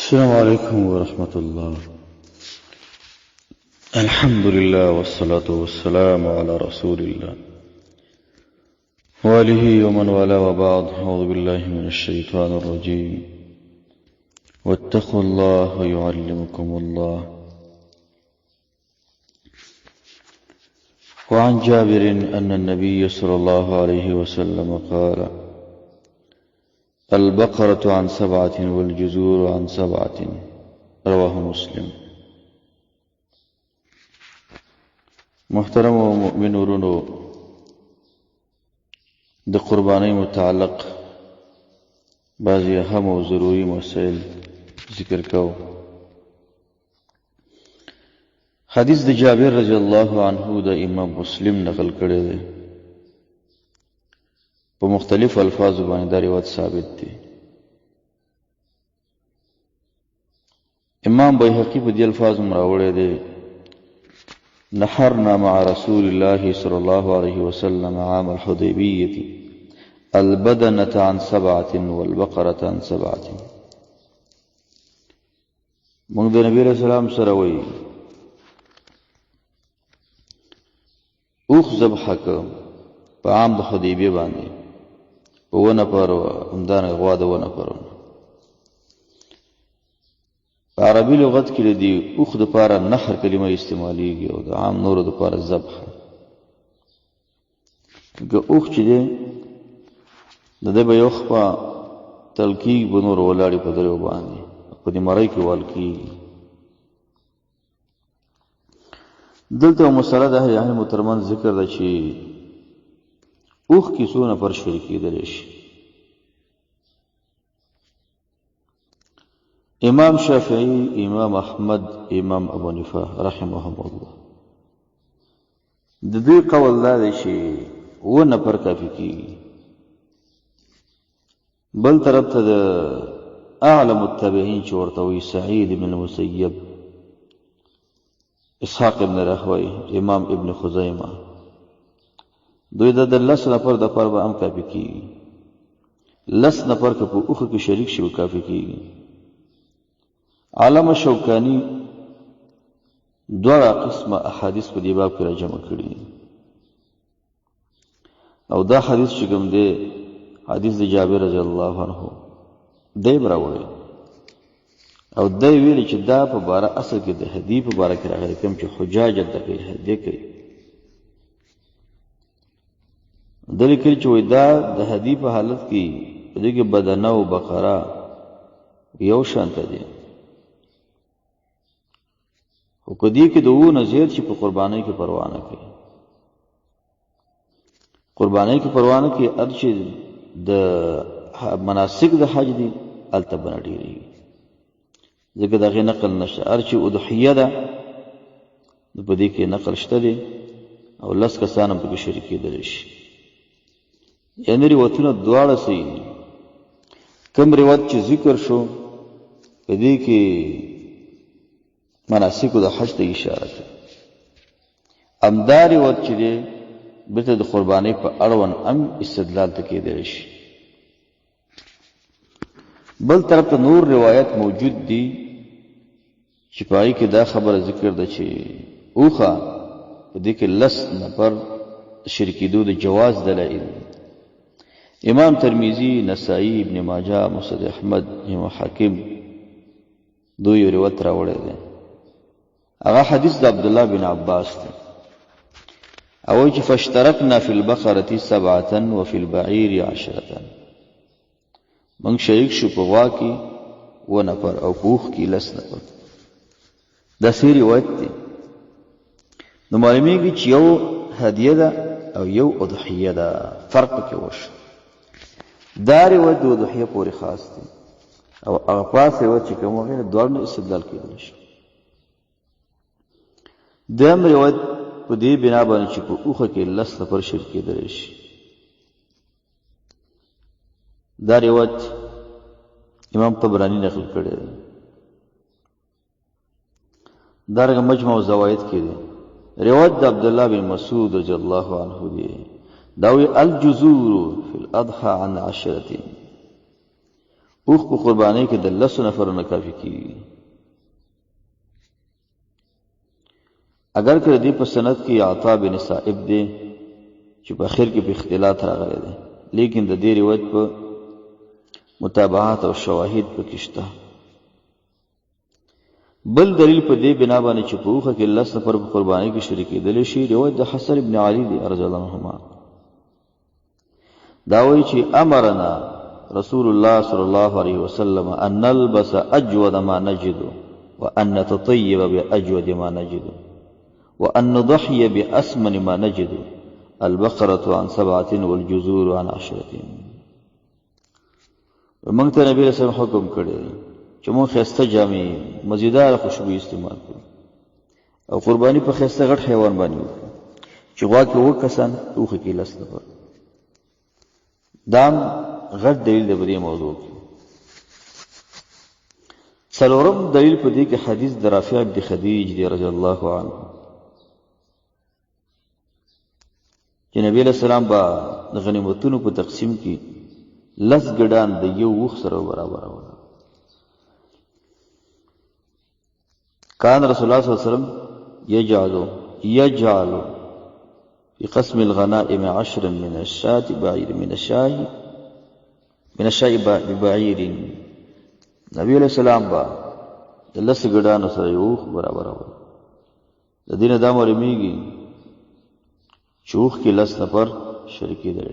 السلام عليكم ورحمة الله. الحمد لله والصلاة والسلام على رسول الله وآله ومن والاه وبعد. أعوذ بالله من الشيطان الرجيم. واتقوا الله ويعلمكم الله. وعن جابر أن النبي صلى الله عليه وسلم قال: البقرة عن 7 والجزور عن 7. رواه مسلم. محترم و مؤمن ورونو، د قربانی متعلق بعضی اهم و ضروری مسائل ذکر کو. حدیث د جابر رضی الله عنه د امام مسلم نقل کړی دی. په مختلف الفاظ باندې دا روایت ثابت دی. امام بیهقی په دې الفاظ مراوړی دی: نحرنا مع رسول الله صلى الله عليه وسلم عام الحديبية البدنة عن 7 والبقرة عن 7. موږ د نبی رسول الله سره وایي اوخ ذبح کړ په عام د حدیبیه باندې په ونه پر همدانه غوا د ونه پر. په عربي لغت کې د اوخ د پاره نحر کلمه استعمالیږي او د عام نورو د پاره ذبح. که اوخ چې دی د دې به یو خوا تلکیږي به نور ولاړې په دریو باندې په دې مرۍ کې وال کېږي. دلته مسله د اهل علم ترمنځ ذکر ده چې اوخ کې څو نفر شریک کېدلی شي. امام شافعی، امام احمد، امام ابو حنیفه رحمهم الله د دې قول دا دی چې 9 نفر کافي کېږي. بل طرف ته د اعلم التابعین چې ورته وایي سعید بن المسیب، اسحاق ابن راهوی، امام ابن خزیمه، دوی د 10 نفر د پر به هم کافي کېږي. 10 نفر که په اوخه کې شریک شي کافي کېږي. علامه شوکانی دوه قسمه احادیث په دې باب کې راجمع کړي او دا حدیث چې کوم دی حدیث د جابر رضی الله عنه دی براوړي او دی ویلي چې دا په باره اصل کې د هدی په باره کې راغلی کوم چې حجاج د هدی کوي. دلی کړي چې وای دا د هدی په حالت کې په دې کې بدنه او بقره یو شانته دي. خو کدی کې دوه نظیر چې په قربانۍ کې پروا نه کوي. قربانۍ کې پروا نه کوي ار چې د مناسک د حج دي الته بنا ډیری ځکه دغه نقل نشته. ار چې اضحیه ده په دې کې نقل شته دي او 10 کسان په کې شریک کېدل شي. یعنی روایتونه دواړه صحیح دي. کوم روایت چې ذکر شو په دې کې مناسکو د حج ته اشاره کوي. امداري وخت چې دی بته د قربانۍ په اړوند ام استدلال ته کېدلی شي. بل طرف ته نور روایت موجود دي چې پای کې دا خبره ذکر ده چې اوخه په دې کې 10 نفر شریکېدو د جواز دلایل. امام ترمذی، نسائی، ابن ماجه، مسند احمد، امام حاکم دوی روایت راوړی دی. هغه حدیث د عبد الله بن عباس دی او چې فاشترکنا فی البقره 7 وفي البعير 10. موږ شریک شو په غوا کې 9 نفر او په اوښ کې 10 نفر. دا سی روایت دی. نو معلومیږي چې یو هدیه ده او یو اضحیه ده، فرق پکې وشو. دا روایت د اضحیه پورې خاص دی او هغه پاسه و چې کوم غیر دوړنه استدلال کېدل شي. دیم روایت په دې بنا باندې چې په اوخه کې 10 نفر شریک کېدل شي. دا روایت امام طبرانی نقل کړی دی. دارنګه مجموع الزوائد کې دی. روایت د عبد الله بن مسعود رضی الله عنه دی. دا وی الجزور فی الاضحى عن 10. اوخ په قربانۍ کې د 10 نفرونو کافي کیږي. اگر کړه دې په سند کې عطا بن صائب دی چې په اخر کې په اختلاط راغلی دی، لیکن د دې روایت په متابعات او شواهد پکې شته. بل دلیل په دې بنا باندې چې په اوخه کې 10 نفر په قربانۍ کې شریک کېدل شي روایت د حسن ابن علي دی رضی الله عنهما. دا وایي چې امرنا رسول الله صلی الله علیه وسلم ان نلبس اجود ما نجد وان نتطيب باجود ما نجد وان نضحي باسمن ما نجد البقره عن 7 والجزور عن 10. موږ ته نبی رسول حکم کړی چې موږ خسته جامې مزیدار خوشبو استعمال کړو او قرباني په خسته غټ حیوان باندې وکړو چې غوا کې وکسان اوخه کې 10 نفر. دام غټ دلیل دی په دې موضوع کې. څلورم دلیل په دې کې حدیث د رافع بن خدیج دی رضی الله عنه چې نبی علیہ السلام با د غنیمتونو په تقسیم کې 10 ګډان د یو وخ سره برابر و. کان رسول الله صلی الله علیه وسلم یجعل في قسم الغنائم 10 من الشاة بعير من الشاء ببعير. نبی علیہ السلام با د 10 ګډانو سره یو وخ برابر و. د دینه دا معلومیږي چې وخ کې 10 نفر شریک دي.